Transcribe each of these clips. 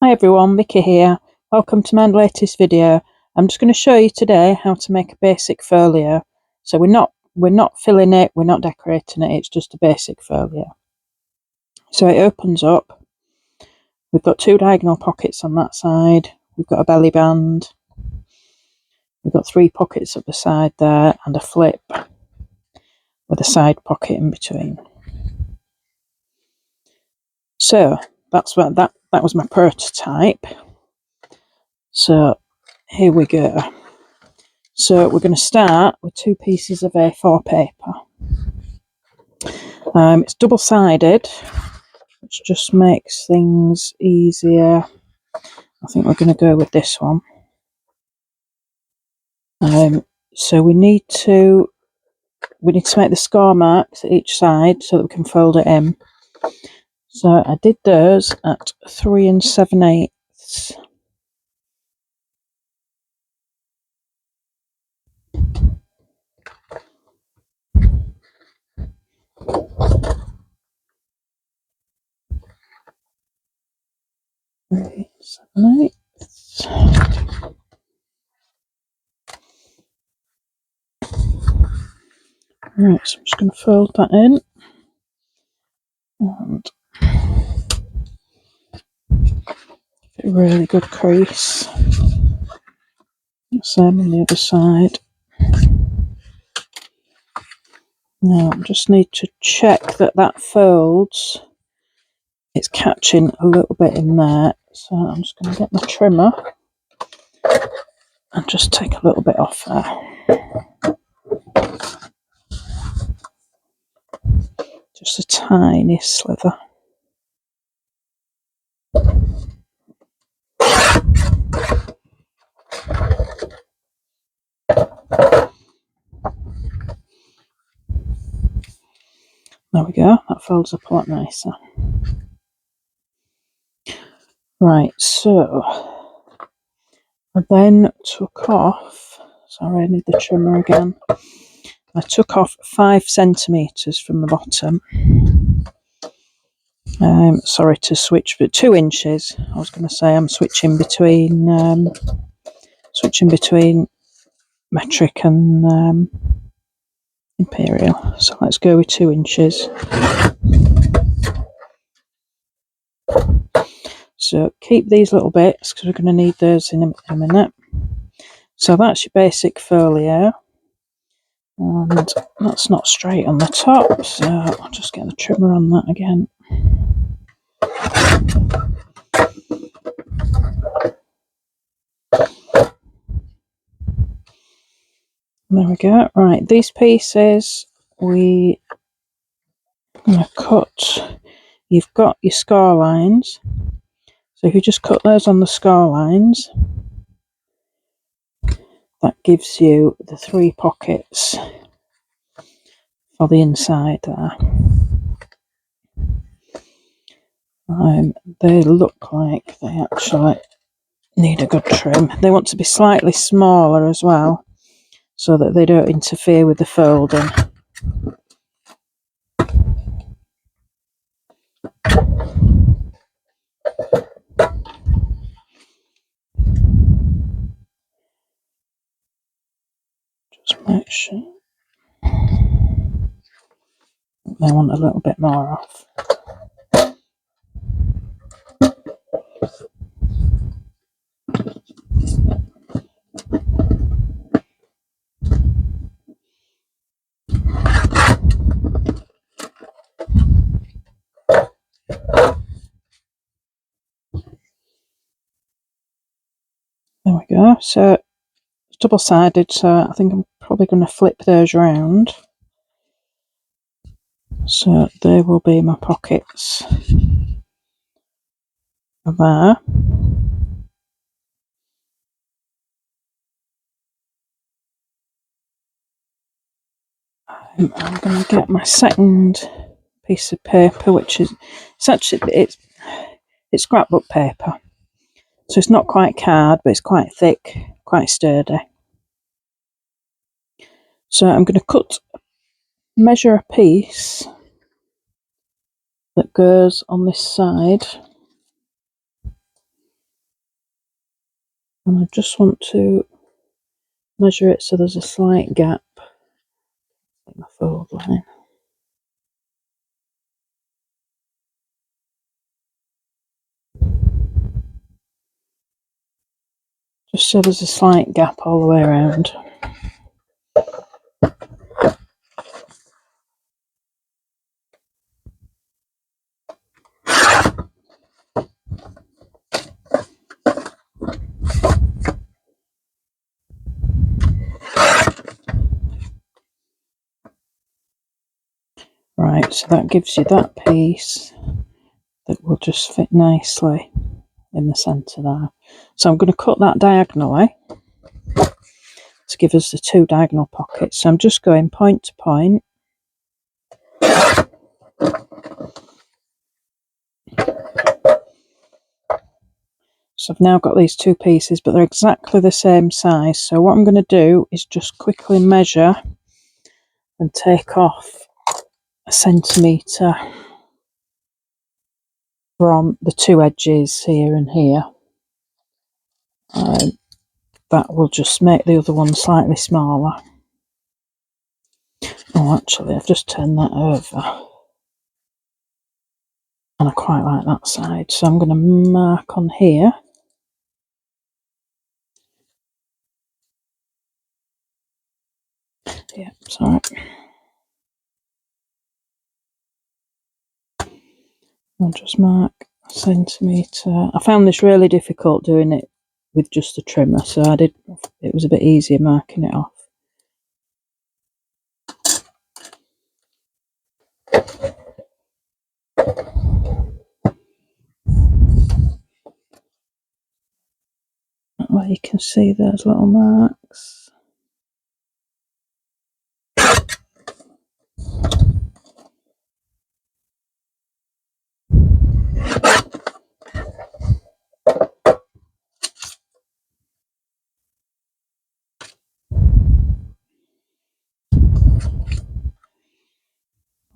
Hi everyone, Vicky here. Welcome to my latest video. I'm just going to show you today how to make a basic folio. So we're not filling it, we're not decorating it, it's just a basic folio. So it opens up. We've got two diagonal pockets on that side. We've got a belly band. We've got three pockets at the side there and a flip with a side pocket in between. So that's what that was my prototype. So here we go. So we're going to start with two pieces of A4 paper. It's double-sided, which just makes things easier. I think we're going to go with this one. So we need to make the score marks at each side so that we can fold it in. So I did those at 3 7/8. Right, so I'm just going to fold that in and give it a really good crease. Same on the other side. Now I just need to check that folds. It's catching a little bit in there, so I'm just going to get my trimmer and just take a little bit off there. Just a tiny slither. There we go, that folds up a lot nicer. Right, so I then took off, sorry I need the trimmer again, I took off 5 centimetres from the bottom. Sorry to switch, but 2 inches. I was going to say I'm switching between metric and imperial. So let's go with 2 inches. So keep these little bits because we're going to need those in a minute. So that's your basic folio, and that's not straight on the top, so I'll just get the trimmer on that again. There we go. Right, these pieces I'm going to cut. You've got your score lines, so if you just cut those on the score lines, that gives you the 3 pockets for the inside there. They look like they actually need a good trim. They want to be slightly smaller as well, so that they don't interfere with the folding. Just make sure. They want a little bit more off. There we go. So it's double-sided, so I think I'm probably going to flip those round. So they will be my pockets there. I'm going to get my second piece of paper, which is it's scrapbook paper. So it's not quite card, but it's quite thick, quite sturdy. So I'm going to measure a piece that goes on this side. And I just want to measure it so there's a slight gap in my fold line. Just so there's a slight gap all the way around. Right, so that gives you that piece that will just fit nicely in the centre there. So I'm going to cut that diagonally to give us the two diagonal pockets. So I'm just going point to point. So I've now got these two pieces, but they're exactly the same size. So what I'm going to do is just quickly measure and take off a centimetre from the two edges here and here. That will just make the other one slightly smaller. Oh, actually, I've just turned that over. And I quite like that side. So I'm going to mark on here. Yeah, sorry. I'll just mark a centimetre. I found this really difficult doing it with just the trimmer, so it was a bit easier marking it off. That way you can see those little marks.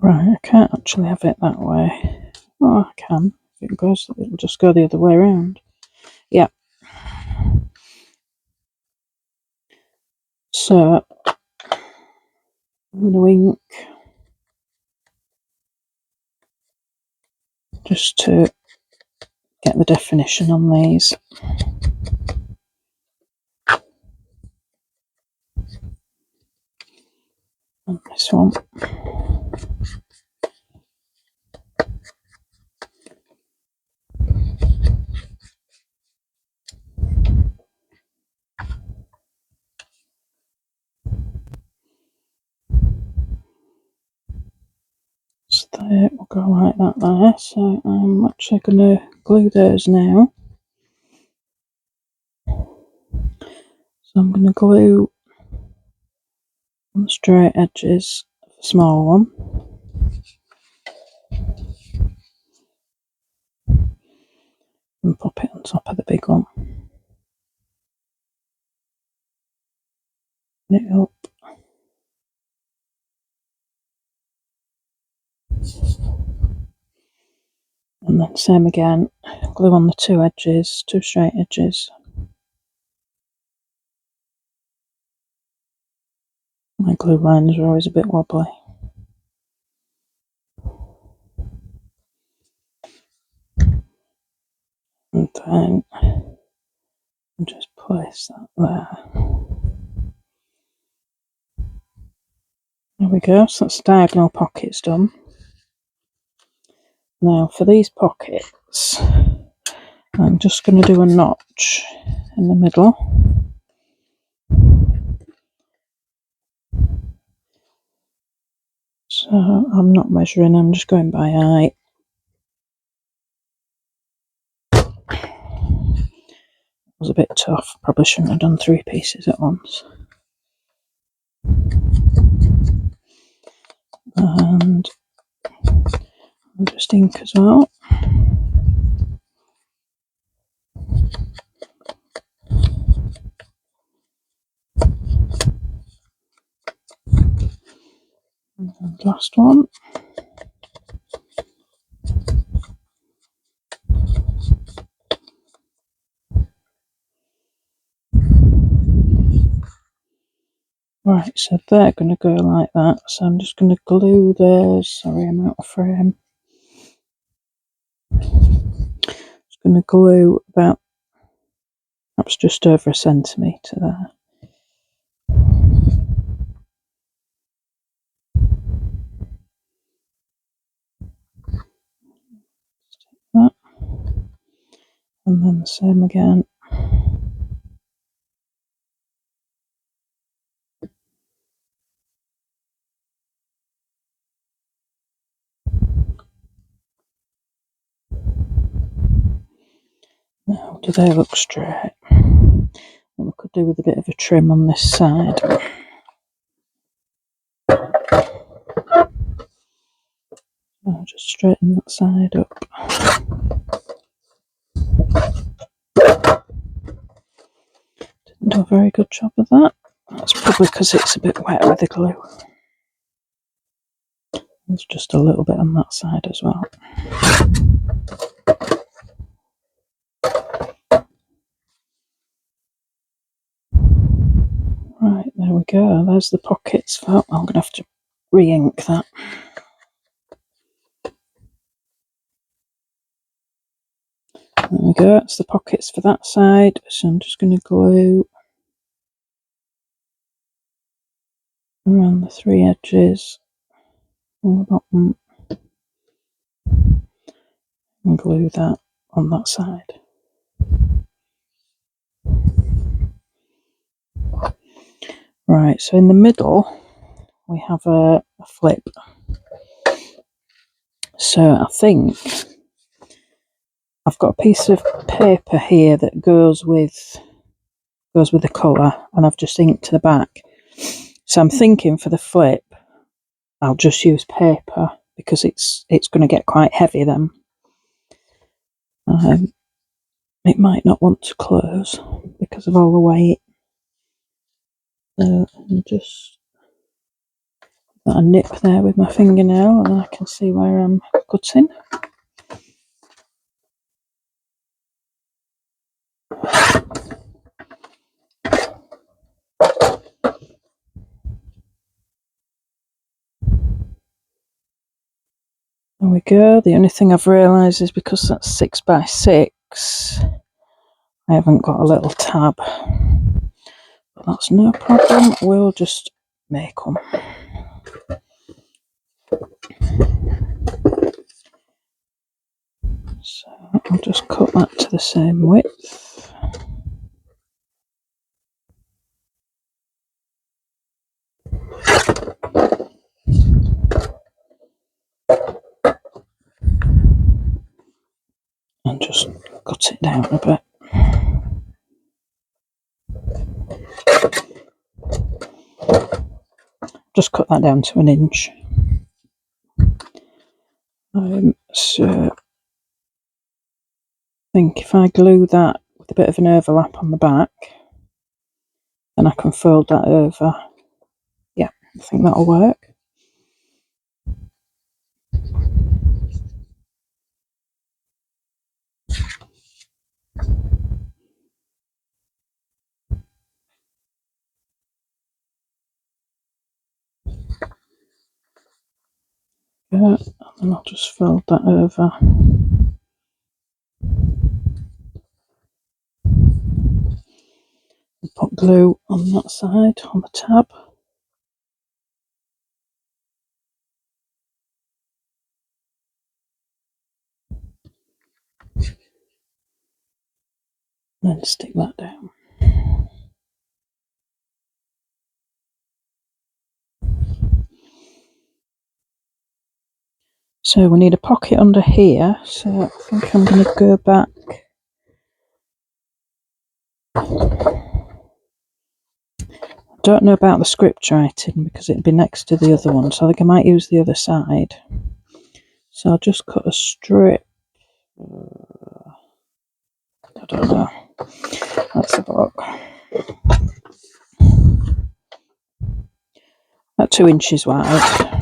Right, I can't actually have it that way. Oh, I can. If it goes, it'll just go the other way around. Yeah. So I'm going to ink just to get the definition on these. And this one. So there, we'll go like that there. So I'm actually going to glue those now. So I'm going to glue on the straight edges of the small one. And pop it on top of the big one. Knit it up. And then same again, glue on the two edges, two straight edges. My glue lines are always a bit wobbly. And then I'll just place that there. There we go, so that's diagonal pockets done. Now for these pockets, I'm just going to do a notch in the middle. So I'm not measuring, I'm just going by eye. It was a bit tough, probably shouldn't have done three pieces at once. And I'll just ink as well. And last one. Right, so they're going to go like that. So I'm just going to glue those. Sorry, I'm out of frame. Just going to glue about perhaps just over a centimetre there. That. And then the same again. Now, do they look straight? What we could do with a bit of a trim on this side. I'll just straighten that side up. Didn't do a very good job of that. That's probably because it's a bit wet with the glue. There's just a little bit on that side as well. Right, there we go. There's the pockets. Oh, I'm going to have to re-ink that. There we go. That's the pockets for that side. So I'm just going to glue around the three edges on the bottom and glue that on that side. Right, so in the middle we have a flip. So I think I've got a piece of paper here that goes with the colour, and I've just inked the back. So I'm thinking for the flip I'll just use paper because it's going to get quite heavy then. It might not want to close because of all the weight. And just got a nip there with my fingernail, and I can see where I'm cutting. There we go. The only thing I've realised is because that's 6 by 6, I haven't got a little tab. But that's no problem. We'll just make them. So I'll just cut that to the same width. And just cut it down a bit. Just cut that down to 1 inch. So I think if I glue that with a bit of an overlap on the back, then I can fold that over. Yeah, I think that'll work. Yeah, and then I'll just fold that over. And put glue on that side, on the tab. And then stick that down. So we need a pocket under here, so I think I'm going to go back. I don't know about the script writing because it'd be next to the other one, so I think I might use the other side. So I'll just cut a strip. I don't know. Let's have a look. About 2 inches wide.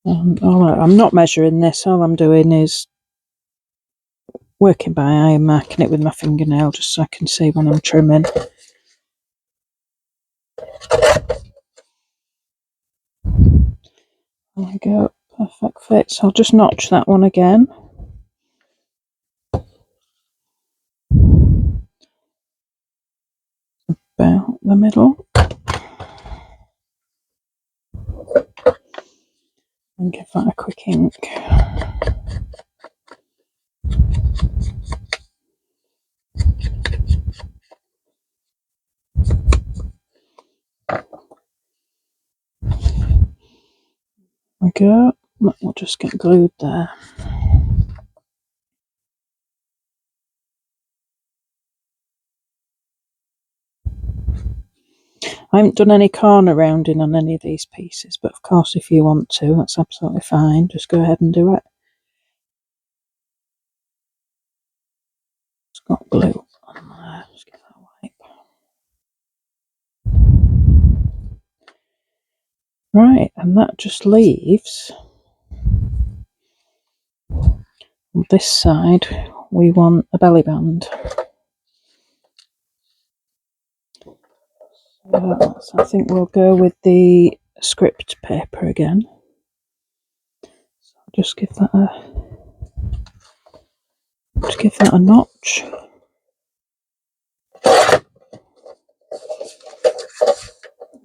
I'm not measuring this, all I'm doing is working by eye and marking it with my fingernail just so I can see when I'm trimming. There we go, perfect fit. So I'll just notch that one again. About the middle. And give that a quick ink. There we go. That will just get glued there. I haven't done any corner rounding on any of these pieces, but of course if you want to, that's absolutely fine. Just go ahead and do it. It's got glue on there. Just give that a wipe. Right, and that just leaves on this side we want a belly band. So I think we'll go with the script paper again. So just give that a notch.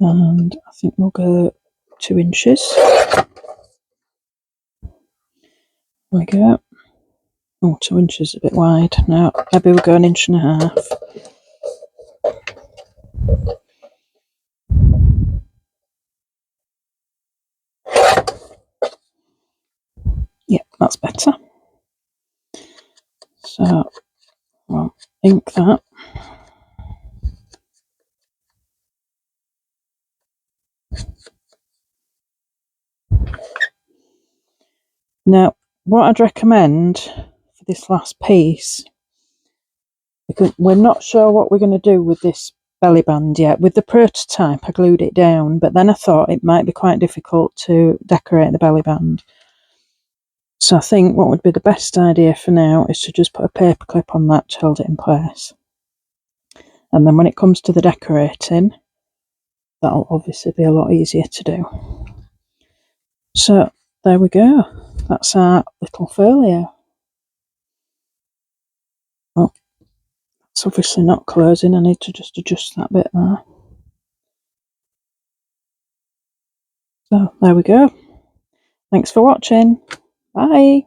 And I think we'll go 2 inches. There we go. Oh, 2 inches is a bit wide. Now, maybe we'll go 1.5 inches. Yep, that's better. So, we'll ink that. Now, what I'd recommend for this last piece, because we're not sure what we're going to do with this belly band yet. With the prototype, I glued it down, but then I thought it might be quite difficult to decorate the belly band. So I think what would be the best idea for now is to just put a paper clip on that to hold it in place. And then when it comes to the decorating, that'll obviously be a lot easier to do. So there we go. That's our little folio. Well, it's obviously not closing. I need to just adjust that bit there. So there we go. Thanks for watching. Bye.